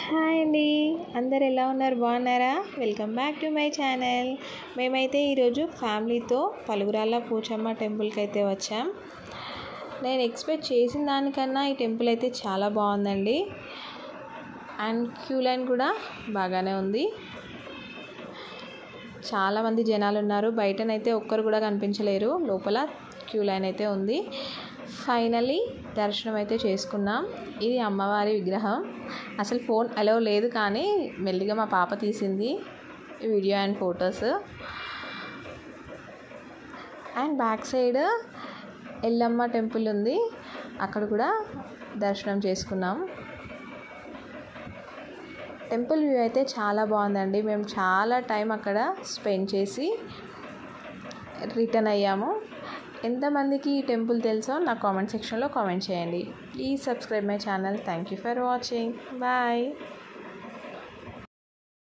Hi అండి, అందరు ఎలా ఉన్నారు? బాగున్నారా? Welcome back to my channel. మేమైతే ఈరోజు ఫ్యామిలీతో పలుగురాళ్ళ పోచమ్మ టెంపుల్కి అయితే వచ్చాం. నేను ఎక్స్పెక్ట్ చేసిన దానికన్నా ఈ టెంపుల్ అయితే చాలా బాగుందండి. అండ్ క్యూ లైన్ కూడా బాగానే ఉంది. చాలామంది జనాలు ఉన్నారు. బయటనైతే ఒక్కరు కూడా కనిపించలేరు. లోపల క్యూ లైన్ అయితే ఉంది. ఫైనలీ దర్శనం అయితే చేసుకున్నాం. ఇది అమ్మవారి విగ్రహం. అసలు ఫోన్ అలో లేదు, కానీ మెల్లిగా మా పాప తీసింది video and photos. And back side Yellamma temple ఉంది, అక్కడ కూడా దర్శనం చేసుకున్నాం. టెంపుల్ వ్యూ అయితే చాలా బాగుందండి. మేము చాలా టైం అక్కడ స్పెండ్ చేసి రిటర్న్ అయ్యాము. ఎంతమందికి ఈ టెంపుల్ తెలుసో నా కామెంట్ సెక్షన్లో కామెంట్ చేయండి. Please subscribe my channel. Thank you for watching. Bye.